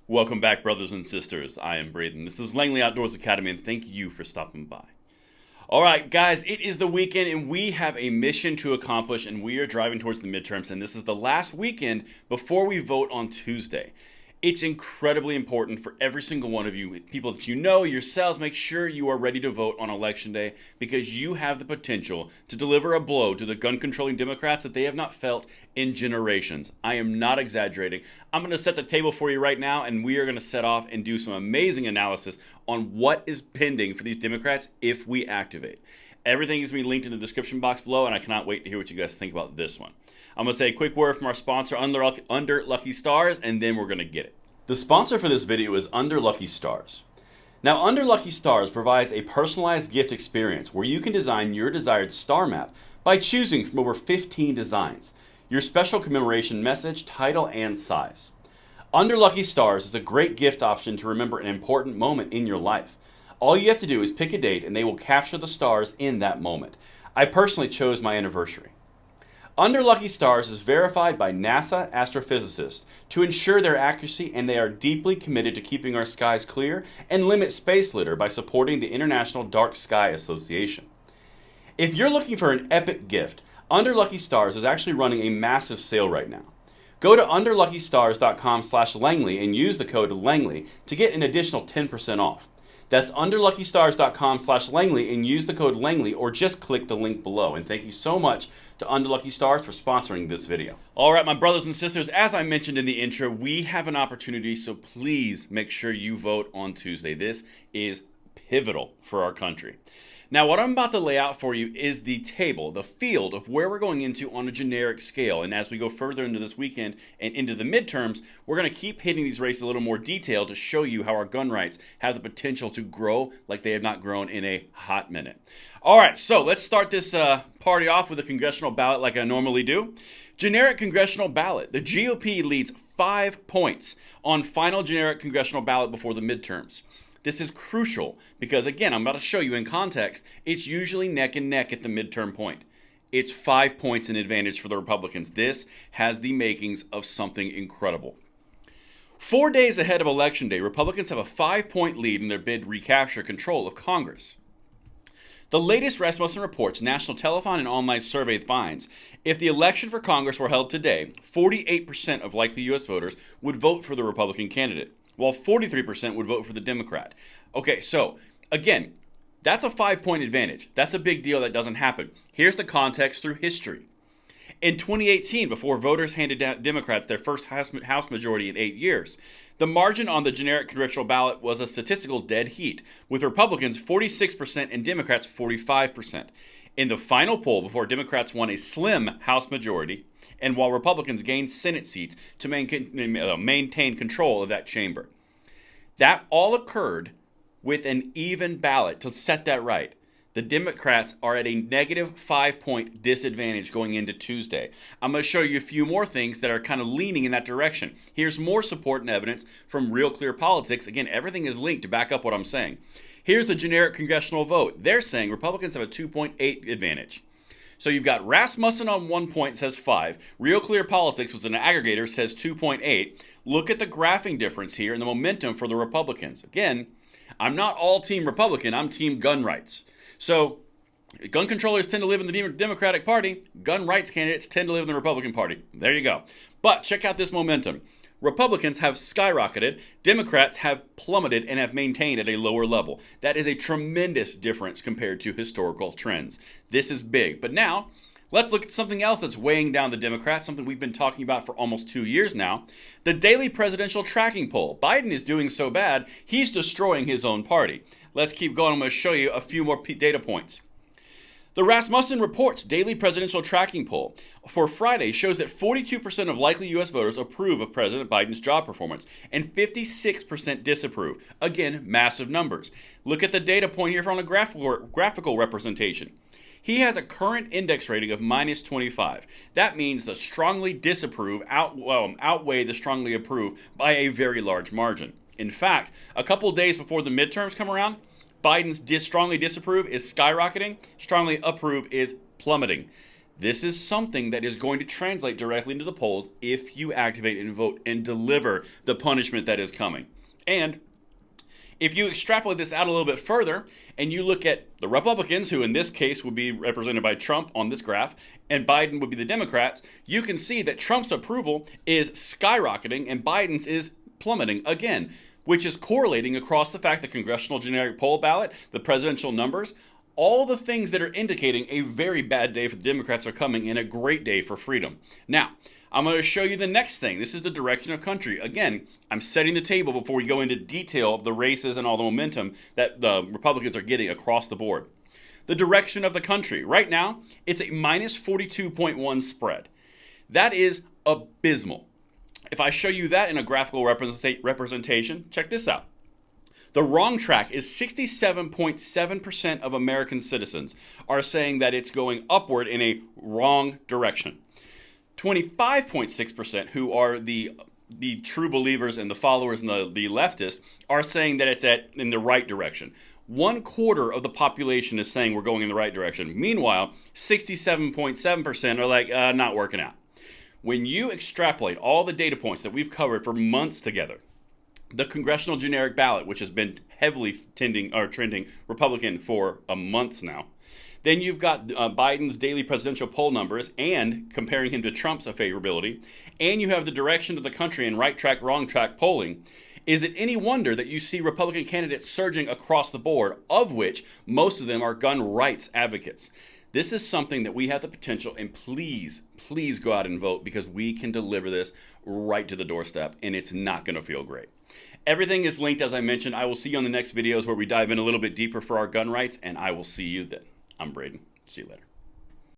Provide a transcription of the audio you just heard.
Welcome back, brothers and sisters. I am Braden. This is Langley Outdoors Academy, and thank you for stopping by. All right, guys, it is the weekend, and we have a mission to accomplish, and we are driving towards the midterms, and this is the last weekend before we vote on Tuesday. It's incredibly important for every single one of you, people that you know, yourselves, make sure you are ready to vote on Election Day because you have the potential to deliver a blow to the gun-controlling Democrats that they have not felt in generations. I am not exaggerating. I'm going to set the table for you right now, and we are going to set off and do some amazing analysis on what is pending for these Democrats if we activate. Everything is going to be linked in the description box below, and I cannot wait to hear what you guys think about this one. I'm going to say a quick word from our sponsor, Under Lucky Stars, and then we're going to get it. The sponsor for this video is Under Lucky Stars. Now, Under Lucky Stars provides a personalized gift experience where you can design your desired star map by choosing from over 15 designs, your special commemoration message, title, and size. Under Lucky Stars is a great gift option to remember an important moment in your life. All you have to do is pick a date and they will capture the stars in that moment. I personally chose my anniversary. Under Lucky Stars is verified by NASA astrophysicists to ensure their accuracy, and they are deeply committed to keeping our skies clear and limit space litter by supporting the International Dark Sky Association. If you're looking for an epic gift, Under Lucky Stars is actually running a massive sale right now. Go to underluckystars.com/Langley and use the code Langley to get an additional 10% off. That's underluckystars.com/Langley and use the code Langley, or just click the link below. And thank you so much to Under Lucky Stars for sponsoring this video. All right, my brothers and sisters, as I mentioned in the intro, we have an opportunity, so please make sure you vote on Tuesday. This is pivotal for our country. Now, what I'm about to lay out for you is the table, the field of where we're going into on a generic scale. And as we go further into this weekend and into the midterms, we're going to keep hitting these races a little more detail to show you how our gun rights have the potential to grow like they have not grown in a hot minute. All right, so let's start this party off with a congressional ballot like I normally do. Generic congressional ballot. The GOP leads 5 points on final generic congressional ballot before the midterms. This is crucial because, again, I'm about to show you in context, it's usually neck and neck at the midterm point. It's 5 points in advantage for the Republicans. This has the makings of something incredible. 4 days ahead of Election Day, Republicans have a 5-point lead in their bid to recapture control of Congress. The latest Rasmussen reports National Telethon and online survey finds if the election for Congress were held today, 48% of likely U.S. voters would vote for the Republican candidate, while 43% would vote for the Democrat. Okay, so again, that's a 5-point advantage. That's a big deal that doesn't happen. Here's the context through history. In 2018, before voters handed down Democrats their first House majority in 8 years, the margin on the generic congressional ballot was a statistical dead heat, with Republicans 46% and Democrats 45%. In the final poll, before Democrats won a slim House majority, and while Republicans gained Senate seats to maintain control of that chamber. That all occurred with an even ballot to set that right. The Democrats are at a negative 5-point disadvantage going into Tuesday. I'm going to show you a few more things that are kind of leaning in that direction. Here's more support and evidence from Real Clear Politics. Again, everything is linked to back up what I'm saying. Here's the generic congressional vote. They're saying Republicans have a 2.8 advantage. So you've got Rasmussen on 1 point, says 5. Real Clear Politics was an aggregator, says 2.8. Look at the graphing difference here and the momentum for the Republicans. Again, I'm not all team Republican, I'm team gun rights. So gun controllers tend to live in the Democratic Party. Gun rights candidates tend to live in the Republican Party. There you go. But check out this momentum. Republicans have skyrocketed, Democrats have plummeted and have maintained at a lower level. That is a tremendous difference compared to historical trends. This is big. But now, let's look at something else that's weighing down the Democrats, something we've been talking about for almost 2 years now. The daily presidential tracking poll. Biden is doing so bad, he's destroying his own party. Let's keep going. I'm going to show you a few more data points. The Rasmussen Reports Daily Presidential Tracking Poll for Friday shows that 42% of likely U.S. voters approve of President Biden's job performance and 56% disapprove. Again, massive numbers. Look at the data point here from a graphical representation. He has a current index rating of minus 25. That means the strongly disapprove outweigh the strongly approve by a very large margin. In fact, a couple days before the midterms come around, Biden's strongly disapprove is skyrocketing, strongly approve is plummeting. This is something that is going to translate directly into the polls if you activate and vote and deliver the punishment that is coming. And if you extrapolate this out a little bit further and you look at the Republicans, who in this case would be represented by Trump on this graph, and Biden would be the Democrats, you can see that Trump's approval is skyrocketing and Biden's is plummeting again, which is correlating across the fact the congressional generic poll ballot, the presidential numbers, all the things that are indicating a very bad day for the Democrats are coming and a great day for freedom. Now, I'm going to show you the next thing. This is the direction of country. Again, I'm setting the table before we go into detail of the races and all the momentum that the Republicans are getting across the board. The direction of the country. Right now, it's a minus 42.1 spread. That is abysmal. If I show you that in a graphical representation, check this out. The wrong track is 67.7% of American citizens are saying that it's going upward in a wrong direction. 25.6%, who are the true believers and the followers and the leftists, are saying that it's in the right direction. 1/4 of the population is saying we're going in the right direction. Meanwhile, 67.7% are like, not working out. When you extrapolate all the data points that we've covered for months together, the congressional generic ballot, which has been heavily trending Republican for months now, then you've got Biden's daily presidential poll numbers and comparing him to Trump's favorability, and you have the direction of the country in right track, wrong track polling. Is it any wonder that you see Republican candidates surging across the board, of which most of them are gun rights advocates? This is something that we have the potential, and please, please go out and vote, because we can deliver this right to the doorstep, and it's not going to feel great. Everything is linked, as I mentioned. I will see you on the next videos where we dive in a little bit deeper for our gun rights, and I will see you then. I'm Braden. See you later.